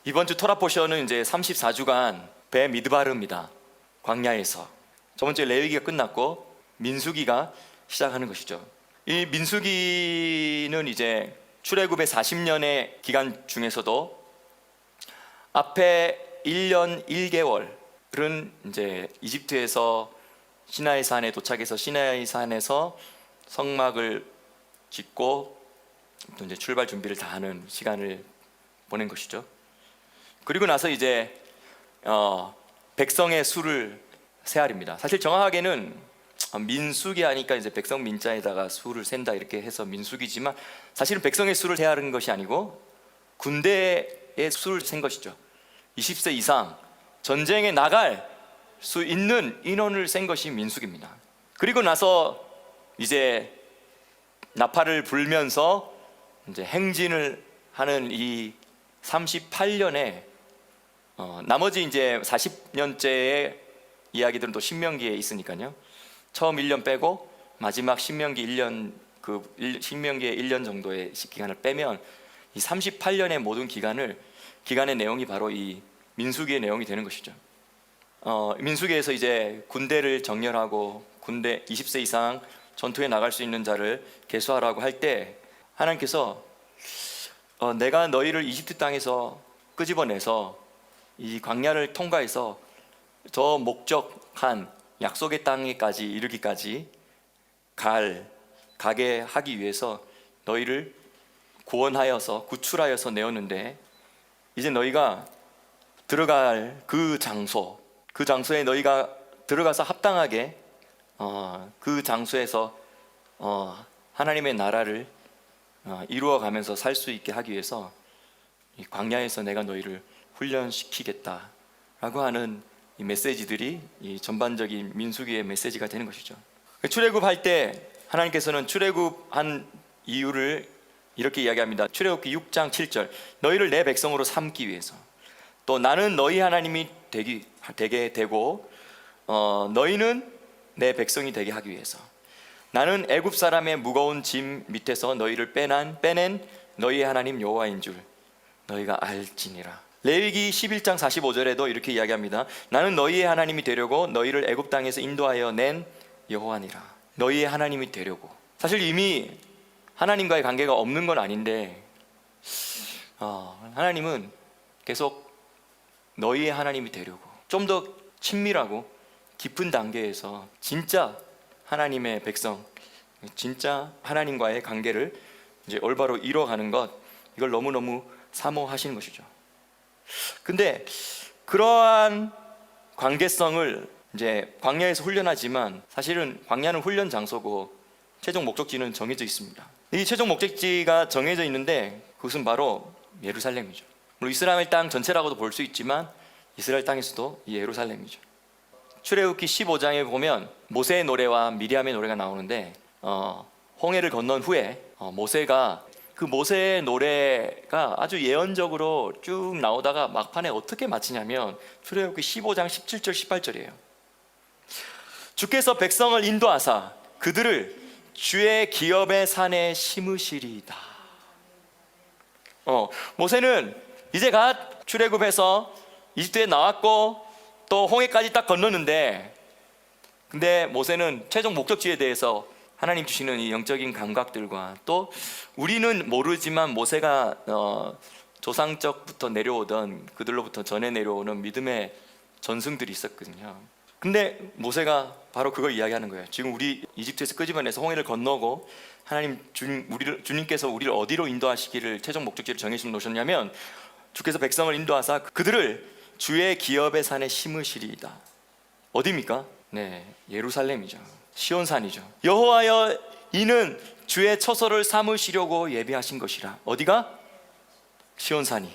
이번 주 토라 포션은 이제 34주간 배 미드바르입니다. 광야에서. 저번 주에 레위기가 끝났고 민수기가 시작하는 것이죠. 이 민수기는 이제 출애굽의 40년의 기간 중에서도 앞에 1년 1개월은 이제 이집트에서 시나이 산에 도착해서 시나이 산에서 성막을 짓고 또 이제 출발 준비를 다 하는 시간을 보낸 것이죠. 그리고 나서 이제 백성의 수를 세알입니다. 사실 정확하게는 민수기 하니까 이제 백성 민자에다가 수를 센다 이렇게 해서 민수기지만 사실은 백성의 수를 세하는 것이 아니고 군대의 수를 센 것이죠. 20세 이상 전쟁에 나갈 수 있는 인원을 센 것이 민수기입니다. 그리고 나서 이제 나팔을 불면서 이제 행진을 하는 이 38년에 나머지 이제 40년째의 이야기들은 또 신명기에 있으니까요. 처음 1년 빼고 마지막 신명기 1년 신명기의 1년 정도의 기간을 빼면 이 38년의 모든 기간의 내용이 바로 이 민수기의 내용이 되는 것이죠. 민수기에서 이제 군대를 정렬하고 군대 20세 이상 전투에 나갈 수 있는 자를 계수하라고 할 때 하나님께서 내가 너희를 이집트 땅에서 끄집어내서 이 광야를 통과해서 저 목적한 약속의 땅에까지 이르기까지 가게 하기 위해서 너희를 구원하여서 구출하여서 내었는데 이제 너희가 들어갈 그 장소에 너희가 들어가서 합당하게 그 장소에서 하나님의 나라를 이루어가면서 살 수 있게 하기 위해서 이 광야에서 내가 너희를 훈련시키겠다라고 하는 이 메시지들이 이 전반적인 민수기의 메시지가 되는 것이죠. 출애굽할 때 하나님께서는 출애굽한 이유를 이렇게 이야기합니다. 출애굽기 6장 7절 너희를 내 백성으로 삼기 위해서 또 나는 너희 하나님이 되게 되고 너희는 내 백성이 되게 하기 위해서 나는 애굽 사람의 무거운 짐 밑에서 너희를 빼낸 너희의 하나님 여호와인 줄 너희가 알지니라. 레위기 11장 45절에도 이렇게 이야기합니다. 나는 너희의 하나님이 되려고 너희를 애굽 땅에서 인도하여 낸 여호와니라. 너희의 하나님이 되려고. 사실 이미 하나님과의 관계가 없는 건 아닌데 하나님은 계속 너희의 하나님이 되려고 좀 더 친밀하고 깊은 단계에서 진짜 하나님의 백성, 진짜 하나님과의 관계를 이제 올바로 이뤄가는 것, 이걸 너무너무 사모하시는 것이죠. 근데 그러한 관계성을 이제 광야에서 훈련하지만 사실은 광야는 훈련 장소고 최종 목적지는 정해져 있습니다. 이 최종 목적지가 정해져 있는데 그것은 바로 예루살렘이죠. 물론 이스라엘 땅 전체라고도 볼 수 있지만 이스라엘 땅에서도 이 예루살렘이죠. 출애굽기 15장에 보면 모세의 노래와 미리암의 노래가 나오는데 홍해를 건넌 후에 모세가 그 모세의 노래가 아주 예언적으로 쭉 나오다가 막판에 어떻게 마치냐면 출애굽기 15장 17절 18절이에요. 주께서 백성을 인도하사 그들을 주의 기업의 산에 심으시리이다. 모세는 이제 갓 출애굽해서 이집트에 나왔고 또 홍해까지 딱 건너는데 근데 모세는 최종 목적지에 대해서 하나님 주시는 이 영적인 감각들과 또 우리는 모르지만 모세가 조상적부터 내려오던 그들로부터 전해 내려오는 믿음의 전승들이 있었거든요. 근데 모세가 바로 그걸 이야기하는 거예요. 지금 우리 이집트에서 끄집어내서 홍해를 건너고 하나님 주님께서 우리를 어디로 인도하시기를 최종 목적지를 정해서 놓으셨냐면 주께서 백성을 인도하사 그들을 주의 기업의 산에 심으시리이다. 어디입니까? 네, 예루살렘이죠. 시온산이죠. 여호와여 이는 주의 처소를 삼으시려고 예비하신 것이라. 어디가? 시온산이.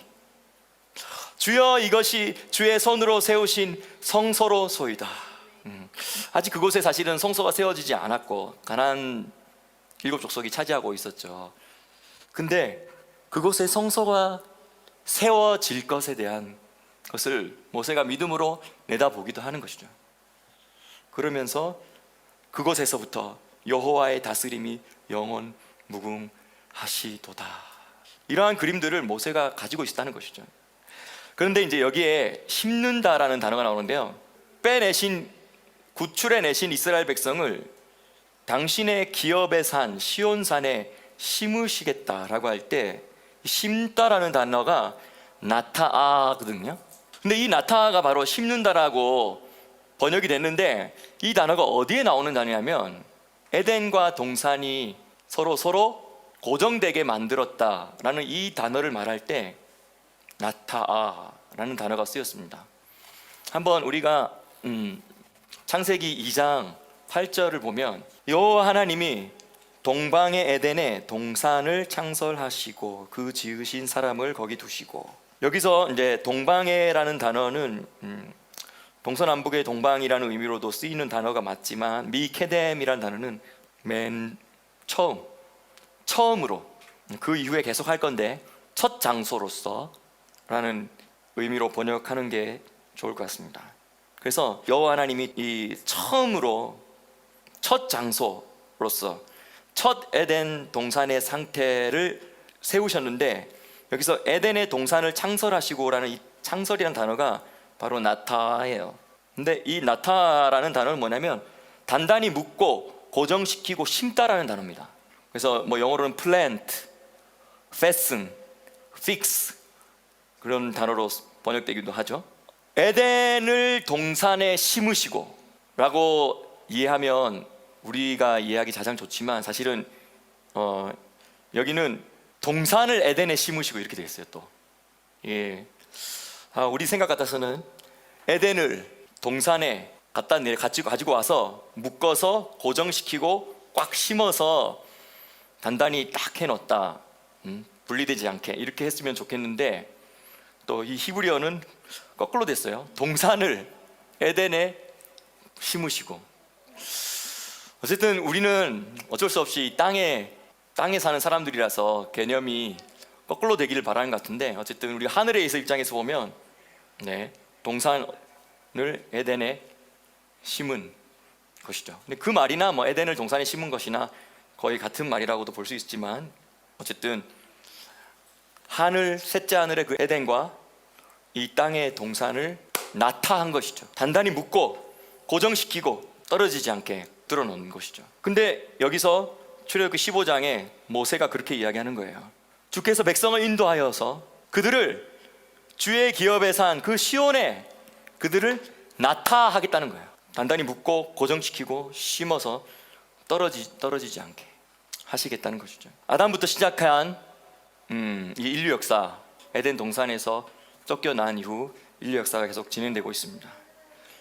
주여 이것이 주의 손으로 세우신 성소로소이다. 아직 그곳에 사실은 성소가 세워지지 않았고 가나안 7족속이 차지하고 있었죠. 근데 그곳에 성소가 세워질 것에 대한 것을 모세가 믿음으로 내다보기도 하는 것이죠. 그러면서 그곳에서부터 여호와의 다스림이 영원 무궁하시도다. 이러한 그림들을 모세가 가지고 있었다는 것이죠. 그런데 이제 여기에 심는다라는 단어가 나오는데요. 빼내신, 구출해내신 이스라엘 백성을 당신의 기업의 산 시온산에 심으시겠다라고 할 때 심다라는 단어가 나타아거든요. 근데 이 나타아가 바로 심는다라고 번역이 됐는데, 이 단어가 어디에 나오는 단어냐면 에덴과 동산이 서로 고정되게 만들었다라는 이 단어를 말할 때 나타아라는 단어가 쓰였습니다. 한번 우리가 창세기 2장 8절을 보면 여호와 하나님이 동방의 에덴에 동산을 창설하시고 그 지으신 사람을 거기 두시고, 여기서 이제 동방해라는 단어는 동서남북의 동방이라는 의미로도 쓰이는 단어가 맞지만 미케뎀이라는 단어는 맨 처음으로, 그 이후에 계속 할 건데 첫 장소로서 라는 의미로 번역하는 게 좋을 것 같습니다. 그래서 여호와 하나님이 이 처음으로 첫 장소로서 첫 에덴 동산의 상태를 세우셨는데, 여기서 에덴의 동산을 창설하시고라는 이 창설이라는 단어가 바로 나타예요. 근데 이 나타라는 단어는 뭐냐면 단단히 묶고 고정시키고 심다라는 단어입니다. 그래서 뭐 영어로는 plant, fasten, fix 그런 단어로 번역되기도 하죠. 에덴을 동산에 심으시고 라고 이해하면 우리가 이해하기 가장 좋지만, 사실은 여기는 동산을 에덴에 심으시고 이렇게 되어 있어요. 또 우리 생각 같아서는 에덴을 동산에 가지고 와서 묶어서 고정시키고 꽉 심어서 단단히 딱 해놓았다, 분리되지 않게 이렇게 했으면 좋겠는데, 또 이 히브리어는 거꾸로 됐어요. 동산을 에덴에 심으시고. 어쨌든 우리는 어쩔 수 없이 땅에 사는 사람들이라서 개념이 거꾸로 되기를 바라는 것 같은데, 어쨌든 우리 하늘에 있어 입장에서 보면 동산을 에덴에 심은 것이죠. 근데 그 말이나 뭐 에덴을 동산에 심은 것이나 거의 같은 말이라고도 볼 수 있지만, 어쨌든 하늘, 셋째 하늘의 그 에덴과 이 땅의 동산을 나타한 것이죠. 단단히 묶고 고정시키고 떨어지지 않게 들어놓는 것이죠. 근데 여기서 출애굽기 15장에 모세가 그렇게 이야기하는 거예요. 주께서 백성을 인도하여서 그들을 주의 기업에 산 그 시온에 그들을 나타하겠다는 거예요. 단단히 묶고 고정시키고 심어서 떨어지지 않게 하시겠다는 것이죠. 아담부터 시작한 이 인류 역사, 에덴 동산에서 쫓겨난 이후 인류 역사가 계속 진행되고 있습니다.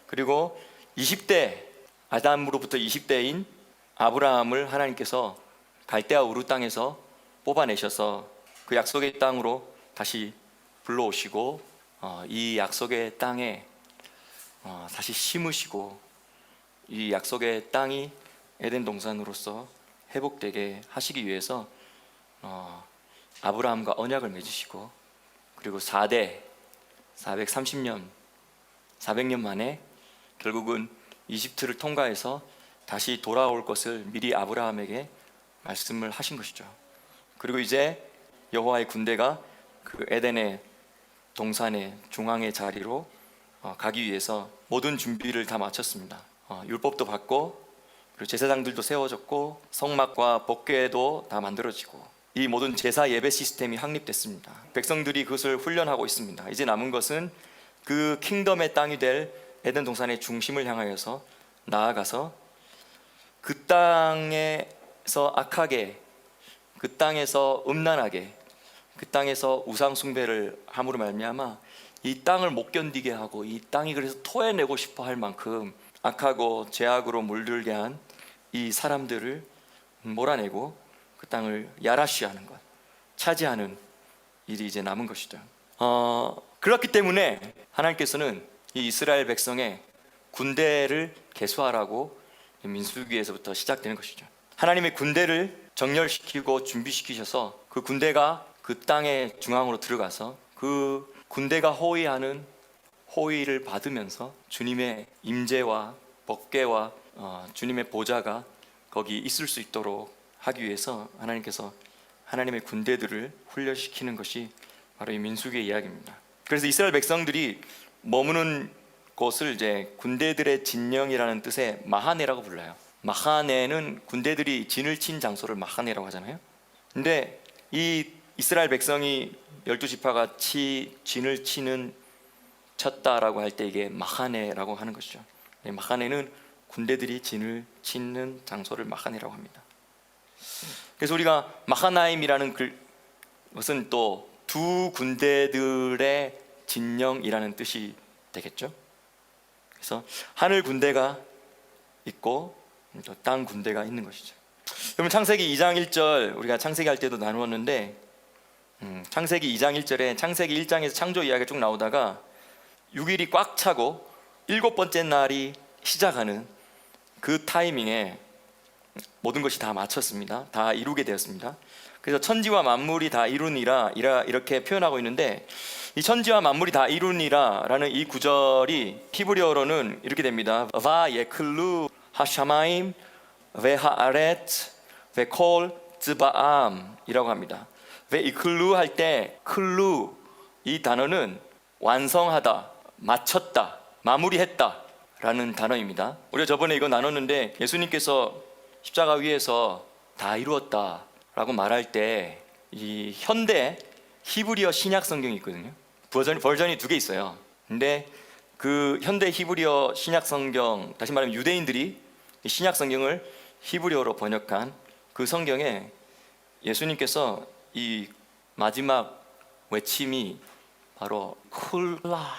그리고 20대, 아담으로부터 20대인 아브라함을 하나님께서 갈대아 우르 땅에서 뽑아내셔서 그 약속의 땅으로 다시 불러오시고 이 약속의 땅에 다시 심으시고, 이 약속의 땅이 에덴 동산으로서 회복되게 하시기 위해서 아브라함과 언약을 맺으시고, 그리고 430년 400년 만에 결국은 이집트를 통과해서 다시 돌아올 것을 미리 아브라함에게 말씀을 하신 것이죠. 그리고 이제 여호와의 군대가 그 에덴의 동산의 중앙의 자리로 가기 위해서 모든 준비를 다 마쳤습니다. 율법도 받고, 그리고 제사장들도 세워졌고, 성막과 법궤도 다 만들어지고, 이 모든 제사 예배 시스템이 확립됐습니다. 백성들이 그것을 훈련하고 있습니다. 이제 남은 것은 그 킹덤의 땅이 될 에덴 동산의 중심을 향하여서 나아가서 그 땅에서 악하게, 그 땅에서 음란하게, 그 땅에서 우상 숭배를 함으로 말미암아 이 땅을 못 견디게 하고, 이 땅이 그래서 토해내고 싶어 할 만큼 악하고 죄악으로 물들게 한 이 사람들을 몰아내고 그 땅을 야라시하는 것, 차지하는 일이 이제 남은 것이죠. 그렇기 때문에 하나님께서는 이 이스라엘 백성의 군대를 계수하라고 민수기에서부터 시작되는 것이죠. 하나님의 군대를 정렬시키고 준비시키셔서 그 군대가 그 땅의 중앙으로 들어가서 그 군대가 호위하는 호위를 받으면서 주님의 임재와 법궤와 주님의 보좌가 거기 있을 수 있도록 하기 위해서 하나님께서 하나님의 군대들을 훈련시키는 것이 바로 이 민수기의 이야기입니다. 그래서 이스라엘 백성들이 머무는 곳을 이제 군대들의 진영이라는 뜻의 마하네라고 불러요. 마하네는 군대들이 진을 친 장소를 마하네라고 하잖아요. 근데 이 이스라엘 백성이 12지파가 진을 쳤다라고 할 때 이게 마하네라고 하는 것이죠. 마하네는 군대들이 진을 치는 장소를 마하네라고 합니다. 그래서 우리가 마하나임이라는 것은 또 두 군대들의 진영이라는 뜻이 되겠죠. 그래서 하늘 군대가 있고 또 땅 군대가 있는 것이죠. 그러면 창세기 2장 1절 우리가 창세기 할 때도 나누었는데 창세기 2장 1절에 창세기 1장에서 창조 이야기가 쭉 나오다가 6일이 꽉 차고 7번째 날이 시작하는 그 타이밍에 모든 것이 다 마쳤습니다. 다 이루게 되었습니다. 그래서 천지와 만물이 다 이루니라 이렇게 표현하고 있는데, 이 천지와 만물이 다 이루니라 라는 이 구절이 히브리어로는 이렇게 됩니다. 바 예클루 하샤마임 베하아렛 베콜 즈바암 이라고 합니다. 왜 이클루 할 때 클루 이 단어는 완성하다, 마쳤다, 마무리했다 라는 단어입니다. 우리가 저번에 이거 나눴는데 예수님께서 십자가 위에서 다 이루었다 라고 말할 때 이 현대 히브리어 신약 성경이 있거든요. 버전이 두 개 있어요. 근데 그 현대 히브리어 신약 성경, 다시 말하면 유대인들이 신약 성경을 히브리어로 번역한 그 성경에 예수님께서 이 마지막 외침이 바로 쿨라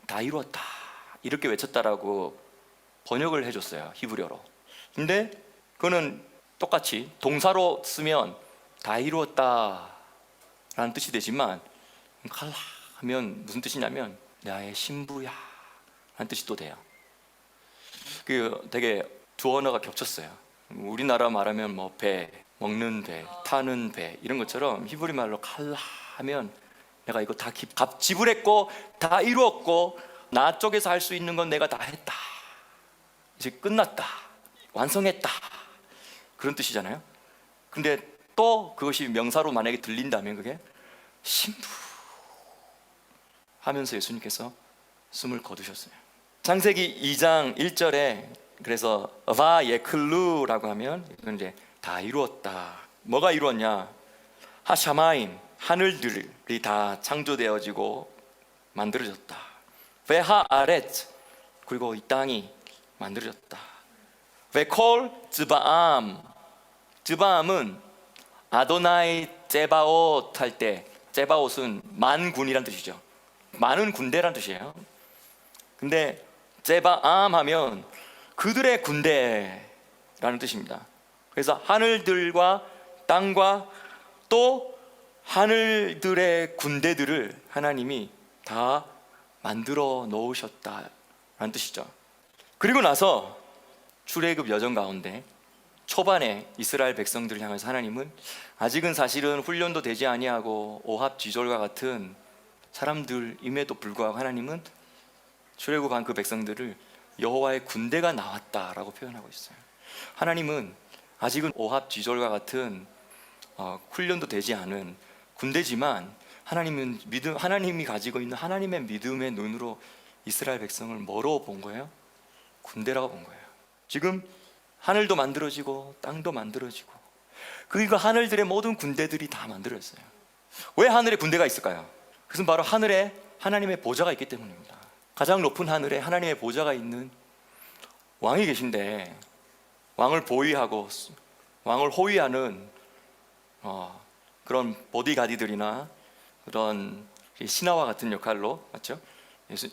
다 이루었다 이렇게 외쳤다라고 번역을 해줬어요, 히브리어로. 근데 그거는 똑같이 동사로 쓰면 다 이루었다 라는 뜻이 되지만 칼라 하면 무슨 뜻이냐면 나의 신부야 라는 뜻이 또 돼요. 그 되게 두 언어가 겹쳤어요. 우리나라 말하면 뭐 배, 먹는 배, 타는 배 이런 것처럼 히브리 말로 칼라 하면 내가 이거 다 지불했고 다 이루었고 나 쪽에서 할 수 있는 건 내가 다 했다, 이제 끝났다, 완성했다 그런 뜻이잖아요. 근데 또 그것이 명사로 만약에 들린다면 그게 신부 하면서 예수님께서 숨을 거두셨어요. 창세기 2장 1절에 그래서 바 예클루라고 하면 이건 이제 다 이루었다. 뭐가 이루었냐? 하샤마임 하늘들이 다 창조되어지고 만들어졌다. 베하 아렛 그리고 이 땅이 만들어졌다. 베콜 즈바암 즈바암은 아도나이 제바옷 할 때 제바옷은 만군이란 뜻이죠. 많은 군대란 뜻이에요. 근데 제바암 하면 그들의 군대라는 뜻입니다. 그래서 하늘들과 땅과 또 하늘들의 군대들을 하나님이 다 만들어 놓으셨다라는 뜻이죠. 그리고 나서 출애굽 여정 가운데 초반에 이스라엘 백성들을 향해서 하나님은 아직은 사실은 훈련도 되지 아니하고 오합지졸과 같은 사람들임에도 불구하고 하나님은 출애굽한 그 백성들을 여호와의 군대가 나왔다라고 표현하고 있어요. 하나님은 아직은 오합지졸과 같은 훈련도 되지 않은 군대지만 하나님이 가지고 있는 하나님의 믿음의 눈으로 이스라엘 백성을 뭐로 본 거예요? 군대라고 본 거예요. 지금 하늘도 만들어지고 땅도 만들어지고 그러니까 하늘들의 모든 군대들이 다 만들어졌어요. 왜 하늘에 군대가 있을까요? 그것은 바로 하늘에 하나님의 보좌가 있기 때문입니다. 가장 높은 하늘에 하나님의 보좌가 있는 왕이 계신데 왕을 보위하고 왕을 호위하는 그런 보디가디들이나 그런 신하와 같은 역할로, 맞죠?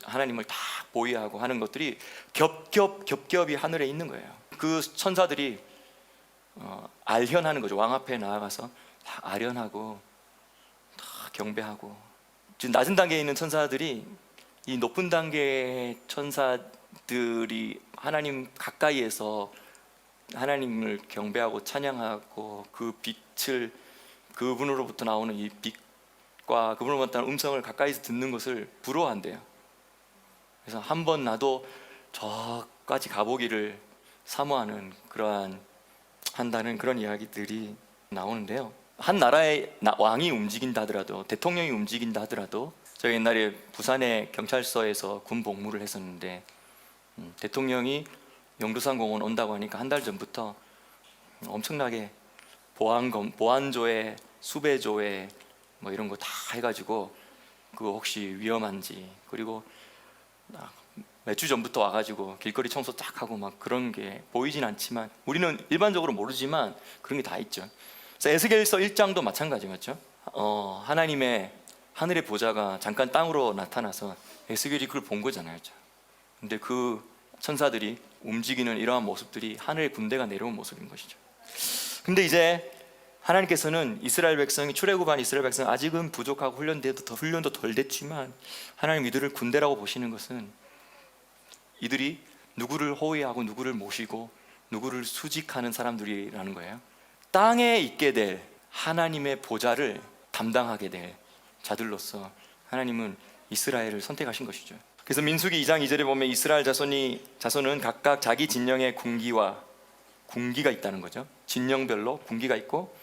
하나님을 다 보위하고 하는 것들이 겹겹이 하늘에 있는 거예요. 그 천사들이 알현하는 거죠. 왕 앞에 나아가서 다 아련하고 다 경배하고. 지금 낮은 단계에 있는 천사들이 이 높은 단계의 천사들이 하나님 가까이에서 하나님을 경배하고 찬양하고 그 빛을, 그분으로부터 나오는 이 빛과 그분으로부터 나오는 음성을 가까이서 듣는 것을 부러워한대요. 그래서 한 번 나도 저까지 가보기를 사모하는 한다는 그런 이야기들이 나오는데요. 한 나라의 왕이 움직인다 하더라도, 대통령이 움직인다 하더라도 제가 옛날에 부산의 경찰서에서 군 복무를 했었는데 대통령이 용두산 공원 온다고 하니까 한 달 전부터 엄청나게 보안조회, 수배조회 뭐 이런 거 다 해가지고 그거 혹시 위험한지, 그리고 몇 주 전부터 와가지고 길거리 청소 쫙 하고 막 그런 게 보이진 않지만 우리는 일반적으로 모르지만 그런 게 다 있죠. 그래서 에스겔서 1장도 마찬가지 맞죠? 하나님의 하늘의 보좌가 잠깐 땅으로 나타나서 에스겔이 그걸 본 거잖아요. 근데 그 천사들이 움직이는 이러한 모습들이 하늘의 군대가 내려온 모습인 것이죠. 근데 이제 하나님께서는 이스라엘 백성이, 출애굽한 이스라엘 백성 아직은 부족하고 훈련도 덜 됐지만 하나님 이들을 군대라고 보시는 것은 이들이 누구를 호위하고 누구를 모시고 누구를 수직하는 사람들이라는 거예요. 땅에 있게 될 하나님의 보좌를 담당하게 될 자들로서 하나님은 이스라엘을 선택하신 것이죠. 그래서 민수기 2장 2절에 보면 이스라엘 자손은 각각 자기 진영의 군기가 있다는 거죠. 진영별로 군기가 있고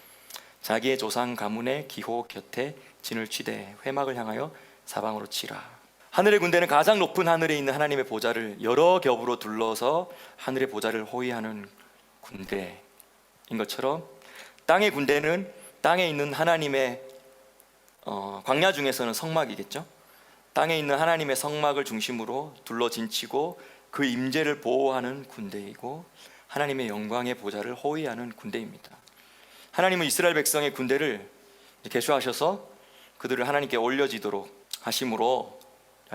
자기의 조상 가문의 기호 곁에 진을 치되 회막을 향하여 사방으로 치라. 하늘의 군대는 가장 높은 하늘에 있는 하나님의 보좌를 여러 겹으로 둘러서 하늘의 보좌를 호위하는 군대인 것처럼 땅의 군대는 땅에 있는 하나님의 광야 중에서는 성막이겠죠. 땅에 있는 하나님의 성막을 중심으로 둘러진치고 그 임재를 보호하는 군대이고 하나님의 영광의 보좌를 호위하는 군대입니다. 하나님은 이스라엘 백성의 군대를 계수하셔서 그들을 하나님께 올려지도록 하심으로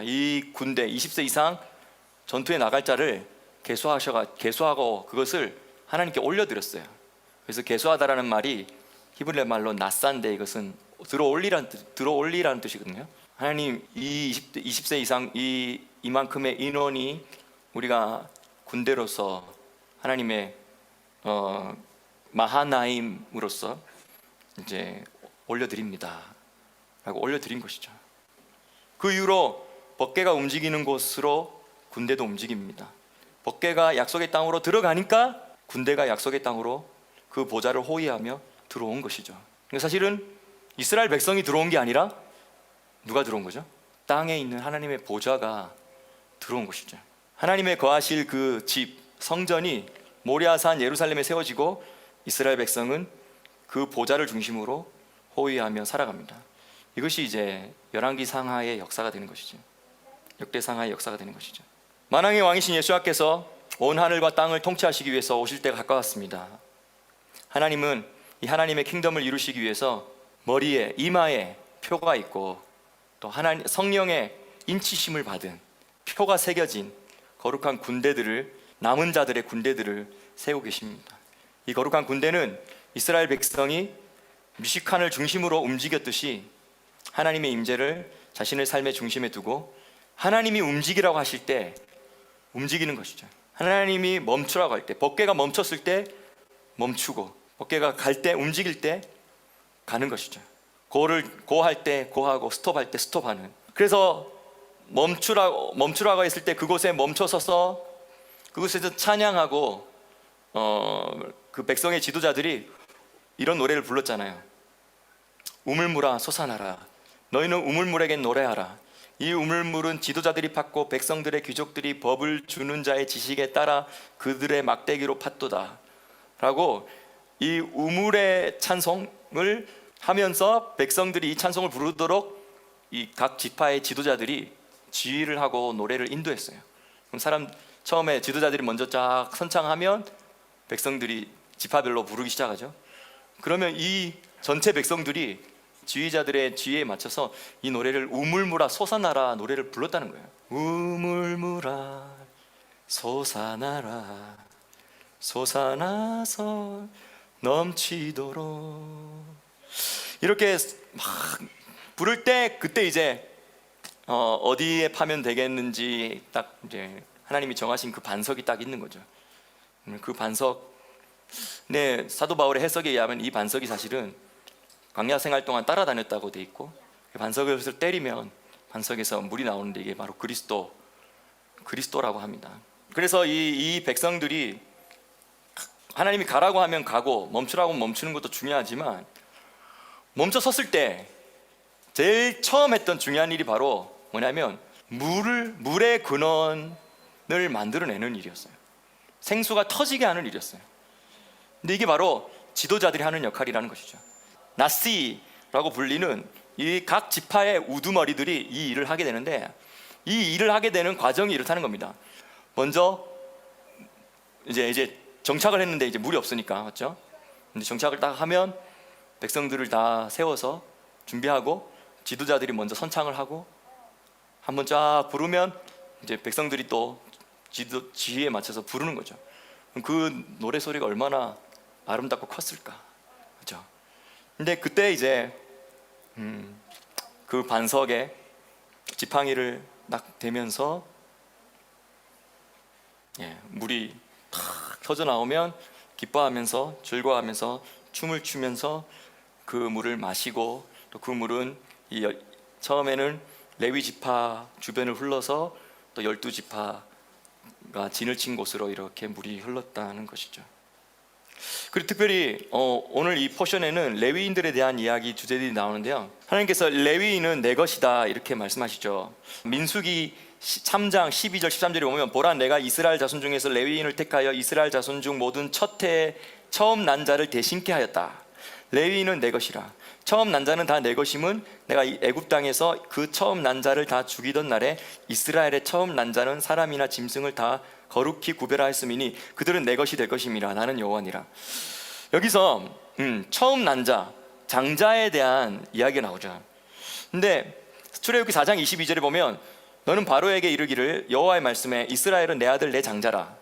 이 군대 20세 이상 전투에 나갈 자를 계수하고 그것을 하나님께 올려드렸어요. 그래서 계수하다라는 말이 히브리 말로 낫산데 이것은 들어올리라는 뜻이거든요. 하나님 이 20세 이상 이만큼의 인원이 우리가 군대로서 하나님의 마하나임으로서 이제 올려드립니다 라고 올려드린 것이죠. 그 이후로 법궤가 움직이는 곳으로 군대도 움직입니다. 법궤가 약속의 땅으로 들어가니까 군대가 약속의 땅으로 그 보좌를 호위하며 들어온 것이죠. 그러니까 사실은 이스라엘 백성이 들어온 게 아니라 누가 들어온 거죠? 땅에 있는 하나님의 보좌가 들어온 것이죠. 하나님의 거하실 그 집, 성전이 모리아산 예루살렘에 세워지고 이스라엘 백성은 그 보좌를 중심으로 호위하며 살아갑니다. 이것이 이제 열왕기 상하의 역사가 되는 것이죠. 역대 상하의 역사가 되는 것이죠. 만왕의 왕이신 예수님께서 온 하늘과 땅을 통치하시기 위해서 오실 때가 가까웠습니다. 하나님은 이 하나님의 킹덤을 이루시기 위해서 머리에, 이마에 표가 있고 또 하나님 성령의 인치심을 받은 표가 새겨진 거룩한 군대들을, 남은 자들의 군대들을 세우고 계십니다. 이 거룩한 군대는 이스라엘 백성이 미식칸을 중심으로 움직였듯이 하나님의 임재를 자신의 삶의 중심에 두고 하나님이 움직이라고 하실 때 움직이는 것이죠. 하나님이 멈추라고 할 때, 법궤가 멈췄을 때 멈추고 법궤가 갈 때, 움직일 때 가는 것이죠. 고할 때 고하고 스톱할 때 스톱하는. 그래서 멈추라고 했을 때 그곳에 멈춰서서 그곳에서 찬양하고 그 백성의 지도자들이 이런 노래를 불렀잖아요. 우물물아 솟아나라. 너희는 우물물에게 노래하라. 이 우물물은 지도자들이 팠고 백성들의 귀족들이 법을 주는 자의 지식에 따라 그들의 막대기로 팠도다 라고 이 우물의 찬송을 하면서 백성들이 이 찬송을 부르도록 이 각 지파의 지도자들이 지휘를 하고 노래를 인도했어요. 그럼 처음에 지도자들이 먼저 쫙 선창하면 백성들이 지파별로 부르기 시작하죠. 그러면 이 전체 백성들이 지휘자들의 지휘에 맞춰서 이 노래를 우물물아 솟아나라 노래를 불렀다는 거예요. 우물물아 솟아나라 솟아나서 넘치도록 이렇게 막 부를 때 그때 이제 어디에 파면 되겠는지 딱 이제 하나님이 정하신 그 반석이 딱 있는 거죠. 그 반석, 사도 바울의 해석에 의하면 이 반석이 사실은 광야 생활 동안 따라다녔다고 돼 있고 그 반석을 때리면 반석에서 물이 나오는데 이게 바로 그리스도라고 합니다. 그래서 이 백성들이 하나님이 가라고 하면 가고 멈추라고 멈추는 것도 중요하지만 멈춰 섰을 때 제일 처음 했던 중요한 일이 바로 뭐냐면 물의 근원을 만들어내는 일이었어요. 생수가 터지게 하는 일이었어요. 근데 이게 바로 지도자들이 하는 역할이라는 것이죠. 나시라고 불리는 이 각 지파의 우두머리들이 이 일을 하게 되는데, 이 일을 하게 되는 과정이 이렇다는 겁니다. 먼저 이제 정착을 했는데 이제 물이 없으니까, 맞죠? 근데 정착을 딱 하면 백성들을 다 세워서 준비하고 지도자들이 먼저 선창을 하고 한번 쫙 부르면 이제 백성들이 또 지휘에 맞춰서 부르는 거죠. 그 노래 소리가 얼마나 아름답고 컸을까, 그렇죠? 근데 그때 이제 그 반석에 지팡이를 딱 대면서 물이 탁 터져 나오면 기뻐하면서 즐거워하면서 춤을 추면서 그 물을 마시고, 또 그 물은 처음에는 레위 지파 주변을 흘러서 또 12지파가 진을 친 곳으로 이렇게 물이 흘렀다는 것이죠. 그리고 특별히 오늘 이 포션에는 레위인들에 대한 이야기 주제들이 나오는데요, 하나님께서 레위인은 내 것이다 이렇게 말씀하시죠. 민수기 3장 12절 13절에 보면, 보라 내가 이스라엘 자손 중에서 레위인을 택하여 이스라엘 자손 중 모든 첫 해에 처음 난 자를 대신케 하였다. 레위인은 내 것이라. 처음 난 자는 다 내 것임은 내가 애굽 땅에서 그 처음 난 자를 다 죽이던 날에 이스라엘의 처음 난 자는 사람이나 짐승을 다 거룩히 구별하였음이니 그들은 내 것이 될 것임이라. 나는 여호와니라. 여기서 처음 난 자, 장자에 대한 이야기가 나오죠. 근데 출애굽기 4장 22절에 보면, 너는 바로에게 이르기를 여호와의 말씀에 이스라엘은 내 아들 내 장자라.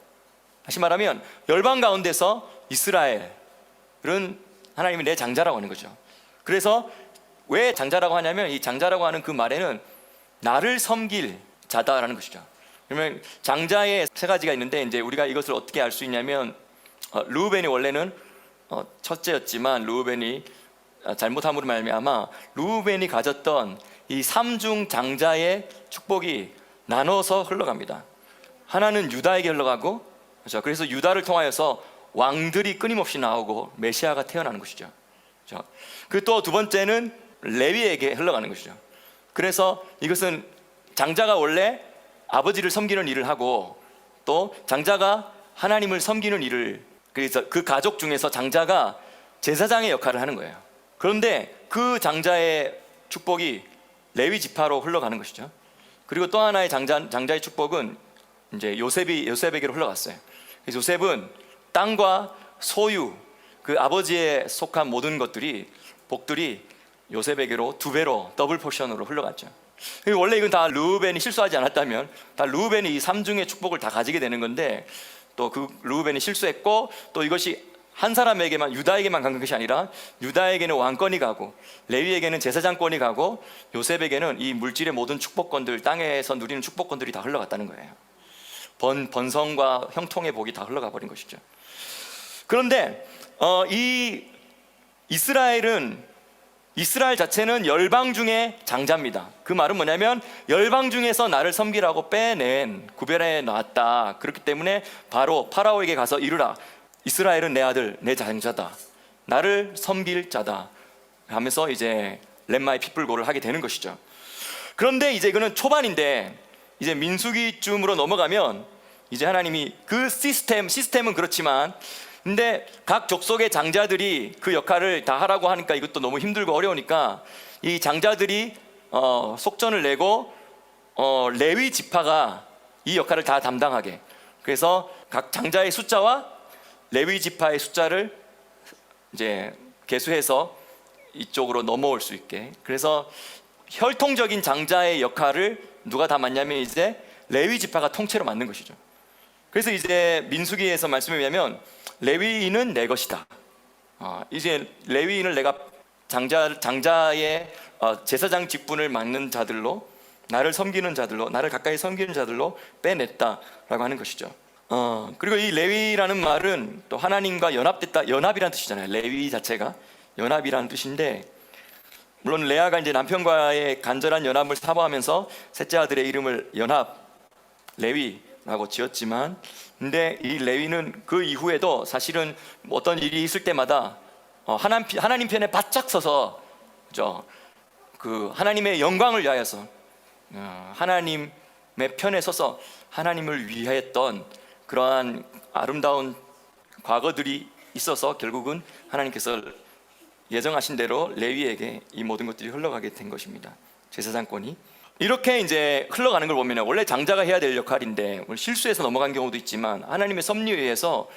다시 말하면 열방 가운데서 이스라엘은 하나님이 내 장자라고 하는 거죠. 그래서 왜 장자라고 하냐면, 이 장자라고 하는 그 말에는 나를 섬길 자다라는 것이죠. 그러면 장자의 세 가지가 있는데, 이제 우리가 이것을 어떻게 알 수 있냐면, 르우벤이 원래는 첫째였지만 르우벤이 잘못함으로 말미암아 르우벤이 가졌던 이 삼중 장자의 축복이 나눠서 흘러갑니다. 하나는 유다에게 흘러가고, 그렇죠? 그래서 유다를 통하여서 왕들이 끊임없이 나오고 메시아가 태어나는 것이죠. 그렇죠? 그 또 두 번째는 레위에게 흘러가는 것이죠. 그래서 이것은 장자가 원래 아버지를 섬기는 일을 하고, 또 장자가 하나님을 섬기는 일을, 그래서 그 가족 중에서 장자가 제사장의 역할을 하는 거예요. 그런데 그 장자의 축복이 레위 지파로 흘러가는 것이죠. 그리고 또 하나의 장자의 축복은 이제 요셉에게로 흘러갔어요. 그래서 요셉은 땅과 소유, 그 아버지에 속한 모든 것들이, 복들이 요셉에게로 2배로 더블 포션으로 흘러갔죠. 원래 이건 다 르우벤이 실수하지 않았다면 다 르우벤이 이 삼중의 축복을 다 가지게 되는 건데, 또 그 르우벤이 실수했고, 또 이것이 한 사람에게만, 유다에게만 간 것이 아니라 유다에게는 왕권이 가고 레위에게는 제사장권이 가고 요셉에게는 이 물질의 모든 축복권들, 땅에서 누리는 축복권들이 다 흘러갔다는 거예요. 번성과 형통의 복이 다 흘러가 버린 것이죠. 그런데 이 이스라엘 자체는 열방 중에 장자입니다. 그 말은 뭐냐면 열방 중에서 나를 섬기라고 빼낸, 구별해 놨다. 그렇기 때문에 바로 파라오에게 가서 이르라. 이스라엘은 내 아들, 내 장자다. 나를 섬길 자다. 하면서 이제 Let my people go를 하게 되는 것이죠. 그런데 이제 이거는 초반인데, 이제 민수기쯤으로 넘어가면 이제 하나님이 그 시스템은 그렇지만, 근데 각 족속의 장자들이 그 역할을 다 하라고 하니까 이것도 너무 힘들고 어려우니까 이 장자들이 속전을 내고 레위 지파가 이 역할을 다 담당하게, 그래서 각 장자의 숫자와 레위 지파의 숫자를 이제 계수해서 이쪽으로 넘어올 수 있게, 그래서 혈통적인 장자의 역할을 누가 다 맡냐면 이제 레위 지파가 통째로 맡는 것이죠. 그래서 이제 민수기에서 말씀에 의하면 레위인은 내 것이다. 이제 레위인을 내가 장자의 제사장 직분을 맡는 자들로, 나를 섬기는 자들로, 나를 가까이 섬기는 자들로 빼냈다라고 하는 것이죠. 그리고 이 레위라는 말은 또 하나님과 연합됐다, 연합이라는 뜻이잖아요. 레위 자체가 연합이라는 뜻인데, 물론 레아가 이제 남편과의 간절한 연합을 사모하면서 셋째 아들의 이름을 연합 레위라고 지었지만, 근데 이 레위는 그 이후에도 사실은 어떤 일이 있을 때마다 하나님 편에 바짝 서서, 그죠? 그 하나님의 영광을 위하여서 하나님의 편에 서서 하나님을 위했던 그러한 아름다운 과거들이 있어서 결국은 하나님께서 예정하신 대로 레위에게 이 모든 것들이 흘러가게 된 것입니다. 제사장권이 이렇게 이제 흘러가는 걸 보면 원래 장자가 해야 될 역할인데 실수해서 넘어간 경우도 있지만 하나님의 섭리에 의해서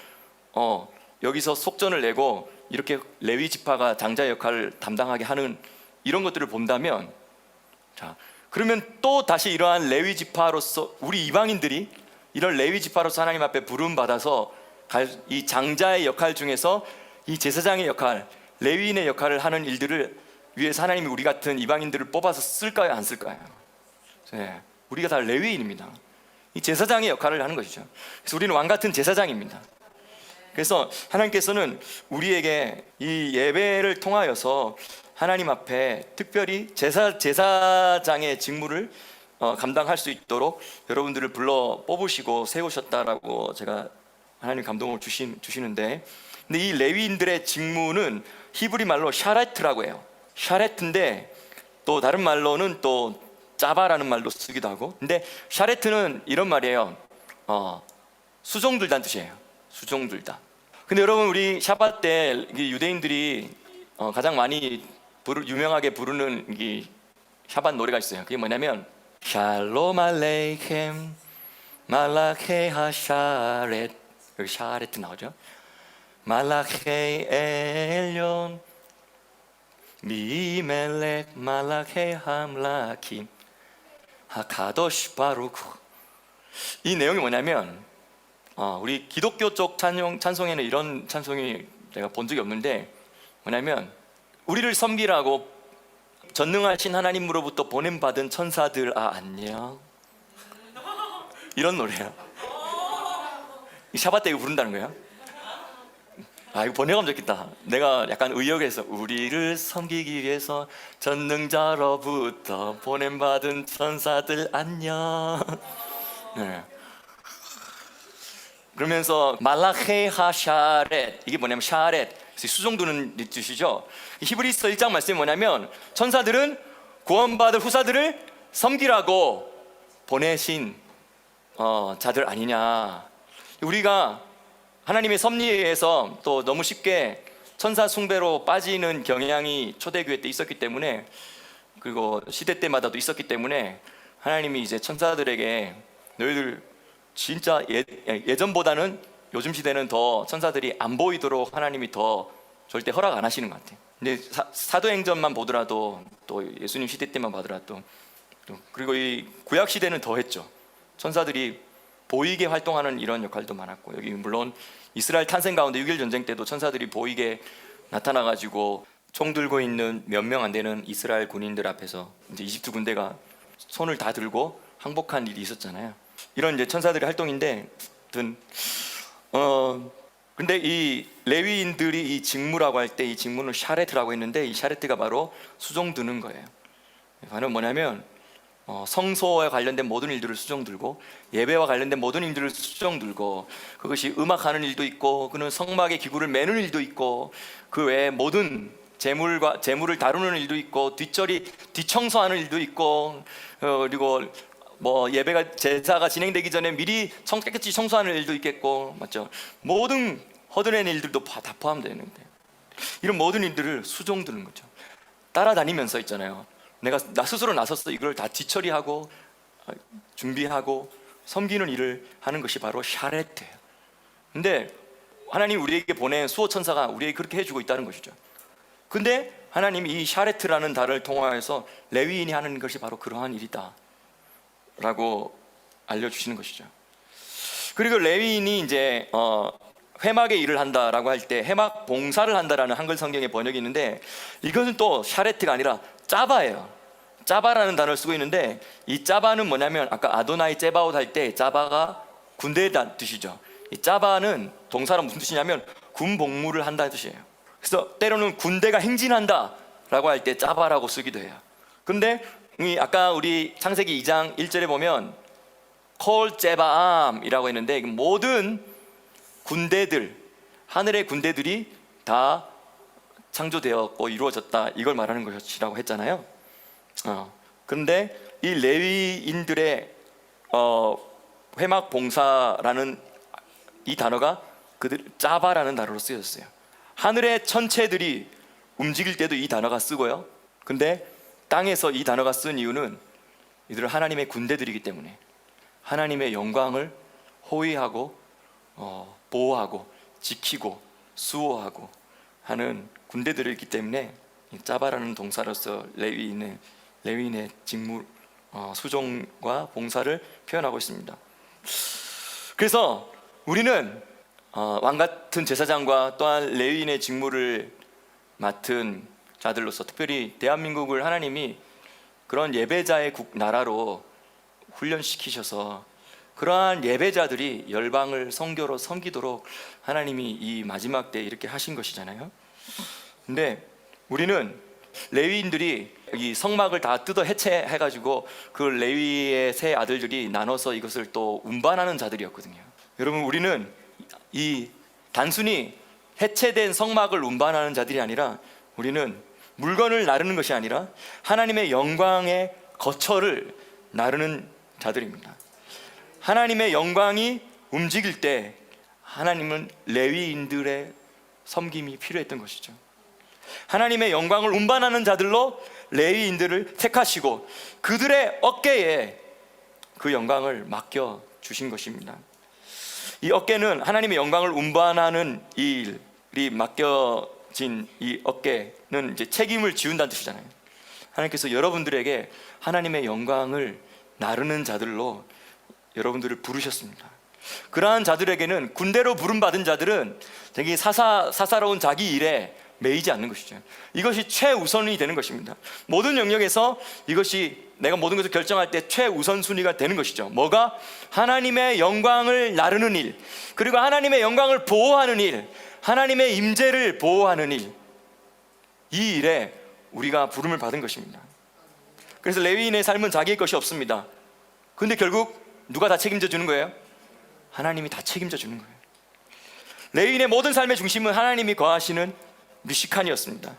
여기서 속전을 내고 이렇게 레위 지파가 장자 역할을 담당하게 하는 이런 것들을 본다면, 자 그러면 또 다시 이러한 레위 지파로서 우리 이방인들이 이런 레위 지파로서 하나님 앞에 부름 받아서 이 장자의 역할 중에서 이 제사장의 역할, 레위인의 역할을 하는 일들을 위해서 하나님이 우리 같은 이방인들을 뽑아서 쓸까요, 안 쓸까요? 네, 우리가 다 레위인입니다. 이 제사장의 역할을 하는 것이죠. 그래서 우리는 왕 같은 제사장입니다. 그래서 하나님께서는 우리에게 이 예배를 통하여서 하나님 앞에 특별히 제사장의 직무를 감당할 수 있도록 여러분들을 불러 뽑으시고 세우셨다라고 제가 하나님 감동을 주시는데, 근데 이 레위인들의 직무는 히브리 말로 샤레트라고 해요. 샤레트인데 또 다른 말로는 또 짜바라는 말도 쓰기도 하고, 근데 샤레트는 이런 말이에요. 수종들다는 뜻이에요. 수종들다. 근데 여러분, 우리 샤밧 때 유대인들이 가장 많이 유명하게 부르는 이 샤밧 노래가 있어요. 그게 뭐냐면 샬롬 알레이켐 말라케 하샤렛, 여기 샤레트 나오죠. 말라케 엘yon 미멜렉 말라케 함라킴 하카도시 바루크. 이 내용이 뭐냐면 우리 기독교 쪽 찬송에는 이런 찬송이 제가 본 적이 없는데, 뭐냐면 우리를 섬기라고 전능하신 하나님으로부터 보냄받은 천사들 안녕, 이런 노래야. 이 샤밧 때 이거 부른다는 거예요. 이거 번역하면 좋겠다. 내가 약간 의역해서 우리를 섬기기 위해서 전능자로부터 보냄받은 천사들 안녕. 네. 그러면서 말라케 하샤렛, 이게 뭐냐면 샤렛, 수종두는 뜻이죠. 히브리서 1장 말씀이 뭐냐면 천사들은 구원받을 후사들을 섬기라고 보내신 자들 아니냐. 우리가 하나님의 섭리에 의해서 또 너무 쉽게 천사 숭배로 빠지는 경향이 초대교회 때 있었기 때문에, 그리고 시대 때마다도 있었기 때문에 하나님이 이제 천사들에게 너희들 진짜 예전보다는 요즘 시대는 더 천사들이 안 보이도록 하나님이 더 절대 허락 안 하시는 것 같아요. 근데 사도행전만 보더라도 또 예수님 시대 때만 보더라도 그리고 이 구약 시대는 더 했죠. 천사들이 보이게 활동하는 이런 역할도 많았고, 여기 물론 이스라엘 탄생 가운데 6.1 전쟁 때도 천사들이 보이게 나타나가지고 총 들고 있는 몇 명 안 되는 이스라엘 군인들 앞에서 이제 이집트 군대가 손을 다 들고 항복한 일이 있었잖아요. 이런 이제 천사들의 활동인데, 근데 이 레위인들이 이 직무라고 할 때 이 직무는 샤레트라고 했는데, 이 샤레트가 바로 수종 드는 거예요. 바로 뭐냐면 성소와 관련된 모든 일들을 수종 들고, 예배와 관련된 모든 일들을 수종 들고, 그것이 음악하는 일도 있고, 그는 성막의 기구를 매는 일도 있고, 그 외에 모든 재물을 다루는 일도 있고, 뒷청소하는 일도 있고, 그리고 뭐 예배가 제사가 진행되기 전에 미리 깨끗이 청소하는 일도 있겠고, 맞죠? 모든 허드렛 일들도 다 포함되는데, 이런 모든 일들을 수종 드는 거죠. 따라다니면서 있잖아요. 나 스스로 나서서 이걸 다 뒤처리하고 준비하고 섬기는 일을 하는 것이 바로 샤레트예요. 근데 하나님 우리에게 보낸 수호 천사가 우리에게 그렇게 해주고 있다는 것이죠. 근데 하나님이 이 샤레트라는 단어를 통하여서 레위인이 하는 것이 바로 그러한 일이다 라고 알려주시는 것이죠. 그리고 레위인이 이제 회막의 일을 한다라고 할 때 회막 봉사를 한다라는 한글 성경의 번역이 있는데, 이것은 또 샤레트가 아니라 짜바예요. 짜바라는 단어를 쓰고 있는데, 이 짜바는 뭐냐면 아까 아도나이 제바옷 할 때 짜바가 군대라는 뜻이죠. 이 짜바는 동사로 무슨 뜻이냐면 군 복무를 한다는 뜻이에요. 그래서 때로는 군대가 행진한다 라고 할 때 짜바라고 쓰기도 해요. 근데 아까 우리 창세기 2장 1절에 보면 콜 제바암이라고 했는데, 모든 군대들, 하늘의 군대들이 다 창조되었고 이루어졌다, 이걸 말하는 것이라고 했잖아요. 그런데 이 레위인들의 회막 봉사라는 이 단어가 그들 짜바라는 단어로 쓰였어요. 하늘의 천체들이 움직일 때도 이 단어가 쓰고요. 근데 땅에서 이 단어가 쓴 이유는 이들은 하나님의 군대들이기 때문에 하나님의 영광을 호위하고 보호하고 지키고 수호하고 하는 군대들이기 때문에 짜바라는 동사로서 레위인의 직무, 수종과 봉사를 표현하고 있습니다. 그래서 우리는 왕 같은 제사장과 또한 레위인의 직무를 맡은 자들로서, 특별히 대한민국을 하나님이 그런 예배자의 나라로 훈련시키셔서 그러한 예배자들이 열방을 선교로 섬기도록 하나님이 이 마지막 때 이렇게 하신 것이잖아요. 근데 우리는 레위인들이 이 성막을 다 뜯어 해체해가지고 그 레위의 세 아들들이 나눠서 이것을 또 운반하는 자들이었거든요. 여러분, 우리는 이 단순히 해체된 성막을 운반하는 자들이 아니라 우리는 물건을 나르는 것이 아니라 하나님의 영광의 거처를 나르는 자들입니다. 하나님의 영광이 움직일 때 하나님은 레위인들의 섬김이 필요했던 것이죠. 하나님의 영광을 운반하는 자들로 레위인들을 택하시고 그들의 어깨에 그 영광을 맡겨 주신 것입니다. 이 어깨는 하나님의 영광을 운반하는 일이 맡겨진 이 어깨는 이제 책임을 지운다는 뜻이잖아요. 하나님께서 여러분들에게 하나님의 영광을 나르는 자들로 여러분들을 부르셨습니다. 그러한 자들에게는, 군대로 부름받은 자들은 되게 사사로운 자기 일에 매이지 않는 것이죠. 이것이 최우선이 되는 것입니다. 모든 영역에서 이것이 내가 모든 것을 결정할 때 최우선순위가 되는 것이죠. 뭐가? 하나님의 영광을 나르는 일, 그리고 하나님의 영광을 보호하는 일, 하나님의 임재를 보호하는 일, 이 일에 우리가 부름을 받은 것입니다. 그래서 레위인의 삶은 자기의 것이 없습니다. 근데 결국 누가 다 책임져 주는 거예요? 하나님이 다 책임져 주는 거예요. 레위인의 모든 삶의 중심은 하나님이 거하시는 미시칸이었습니다.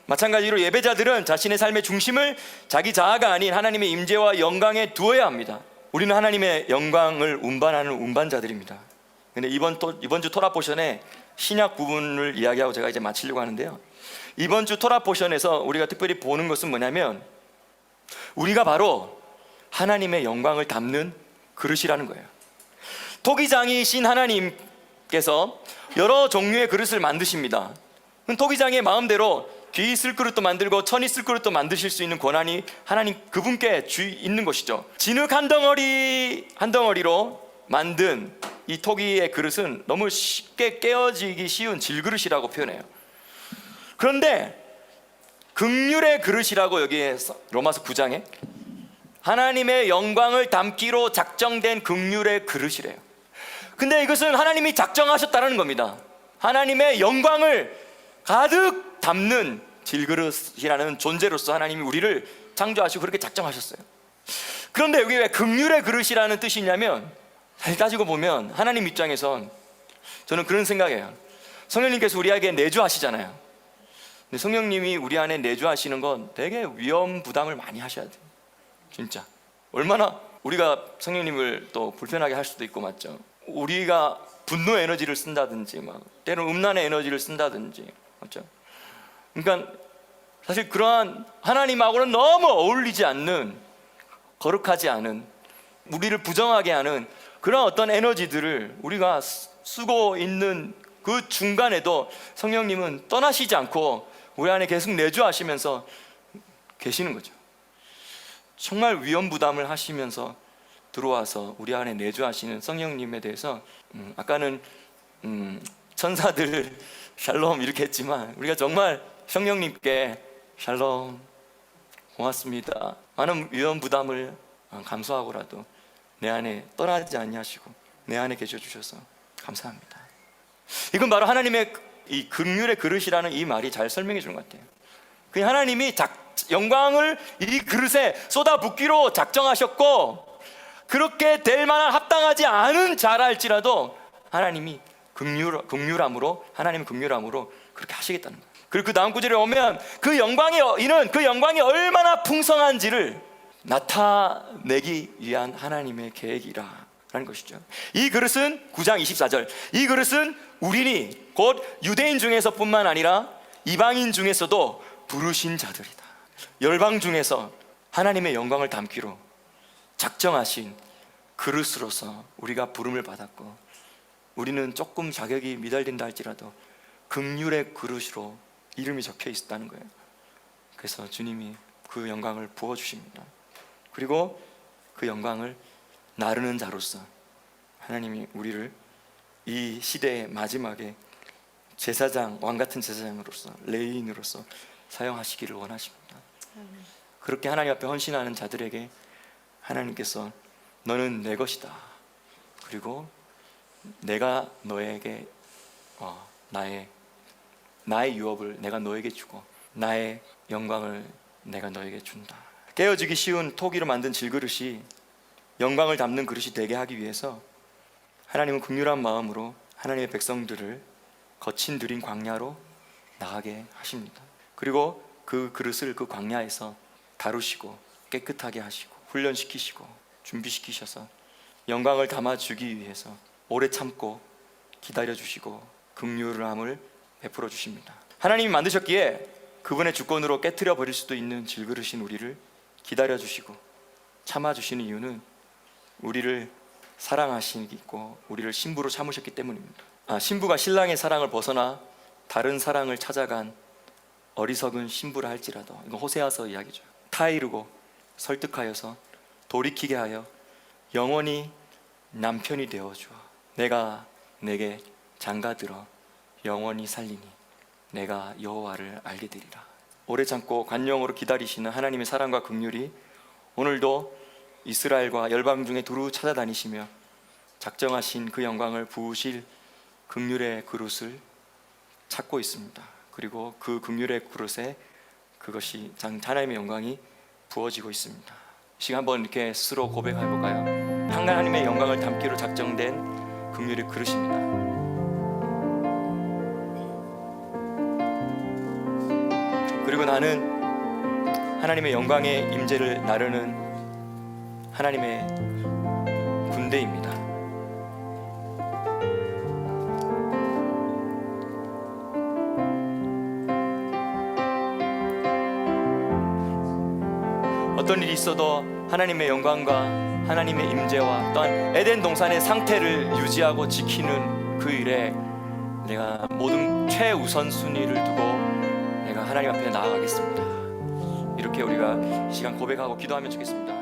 마찬가지로 예배자들은 자신의 삶의 중심을 자기 자아가 아닌 하나님의 임재와 영광에 두어야 합니다. 우리는 하나님의 영광을 운반하는 운반자들입니다. 근데 이번 주 토라 포션에 신약 부분을 이야기하고 제가 이제 마치려고 하는데요, 이번 주 토라 포션에서 우리가 특별히 보는 것은 뭐냐면 우리가 바로 하나님의 영광을 담는 그릇이라는 거예요. 토기장이신 하나님께서 여러 종류의 그릇을 만드십니다. 토기장의 마음대로 귀 있을 그릇도 만들고 천 있을 그릇도 만드실 수 있는 권한이 하나님 그분께 있는 것이죠. 진흙 한 덩어리로 만든 이 토기의 그릇은 너무 쉽게 깨어지기 쉬운 질그릇이라고 표현해요. 그런데 긍휼의 그릇이라고 여기에 로마서 9장에 하나님의 영광을 담기로 작정된 긍휼의 그릇이래요. 근데 이것은 하나님이 작정하셨다는 겁니다. 하나님의 영광을 가득 담는 질그릇이라는 존재로서 하나님이 우리를 창조하시고 그렇게 작정하셨어요. 그런데 여기 왜 긍휼의 그릇이라는 뜻이 있냐면, 사실 따지고 보면 하나님 입장에선 저는 그런 생각이에요. 성령님께서 우리에게 내주하시잖아요. 근데 성령님이 우리 안에 내주하시는 건 되게 위험 부담을 많이 하셔야 돼요. 진짜 얼마나 우리가 성령님을 또 불편하게 할 수도 있고, 맞죠? 우리가 분노 에너지를 쓴다든지 때로는 음란의 에너지를 쓴다든지, 맞죠? 그러니까 사실 그러한 하나님하고는 너무 어울리지 않는, 거룩하지 않은, 우리를 부정하게 하는 그런 어떤 에너지들을 우리가 쓰고 있는 그 중간에도 성령님은 떠나시지 않고 우리 안에 계속 내주하시면서 계시는 거죠. 정말 위험 부담을 하시면서 들어와서 우리 안에 내주하시는 성령님에 대해서 아까는 천사들 샬롬 이렇게 했지만 우리가 정말 성령님께 샬롬 고맙습니다, 많은 위험 부담을 감수하고라도 내 안에 떠나지 아니하시고 내 안에 계셔 주셔서 감사합니다. 이건 바로 하나님의 이 긍휼의 그릇이라는 이 말이 잘 설명해 주는 것 같아요. 그 하나님이 영광을 이 그릇에 쏟아붓기로 작정하셨고, 그렇게 될 만한 합당하지 않은 자랄지라도 하나님이 긍휼함으로, 하나님의 긍휼함으로 그렇게 하시겠다는 거예요. 그리고 그 다음 구절에 오면 그 영광이 이는 그 영광이 얼마나 풍성한지를 나타내기 위한 하나님의 계획이라 라는 것이죠. 이 그릇은 9장 24절, 이 그릇은 우리니 곧 유대인 중에서뿐만 아니라 이방인 중에서도 부르신 자들이다. 열방 중에서 하나님의 영광을 담기로 작정하신 그릇으로서 우리가 부름을 받았고, 우리는 조금 자격이 미달된다 할지라도 긍휼의 그릇으로 이름이 적혀 있었다는 거예요. 그래서 주님이 그 영광을 부어주십니다. 그리고 그 영광을 나르는 자로서 하나님이 우리를 이 시대의 마지막에 제사장, 왕같은 제사장으로서, 레위인으로서 사용하시기를 원하십니다. 그렇게 하나님 앞에 헌신하는 자들에게 하나님께서 너는 내 것이다, 그리고 내가 너에게 나의 유업을 내가 너에게 주고 나의 영광을 내가 너에게 준다. 깨어지기 쉬운 토기로 만든 질그릇이 영광을 담는 그릇이 되게 하기 위해서 하나님은 긍휼한 마음으로 하나님의 백성들을 거친 들인 광야로 나가게 하십니다. 그리고 그 그릇을 그 광야에서 다루시고 깨끗하게 하시고 훈련시키시고 준비시키셔서 영광을 담아주기 위해서 오래 참고 기다려주시고 긍휼함을 베풀어 주십니다. 하나님이 만드셨기에 그분의 주권으로 깨트려 버릴 수도 있는 질그릇인 우리를 기다려주시고 참아주시는 이유는 우리를 사랑하시고 우리를 신부로 참으셨기 때문입니다. 신부가 신랑의 사랑을 벗어나 다른 사랑을 찾아간 어리석은 신부라 할지라도, 이건 호세아서 이야기죠. 타이르고 설득하여서 돌이키게 하여 영원히 남편이 되어주어 내가 내게 장가들어 영원히 살리니 내가 여호와를 알게 되리라. 오래 참고 관용으로 기다리시는 하나님의 사랑과 긍휼이 오늘도 이스라엘과 열방 중에 두루 찾아다니시며 작정하신 그 영광을 부으실 긍휼의 그릇을 찾고 있습니다. 그리고 그 긍휼의 그릇에 그것이 하나님의 영광이 부어지고 있습니다. 이 시간 한번 이렇게 스스로 고백해 볼까요? 하나님의 영광을 담기로 작정된 긍휼의 그릇입니다. 그리고 나는 하나님의 영광의 임재를 나르는 하나님의 군대입니다. 어떤 일이 있어도 하나님의 영광과 하나님의 임재와 또한 에덴 동산의 상태를 유지하고 지키는 그 일에 내가 모든 최우선순위를 두고 내가 하나님 앞에 나아가겠습니다. 이렇게 우리가 이 시간 고백하고 기도하면 좋겠습니다.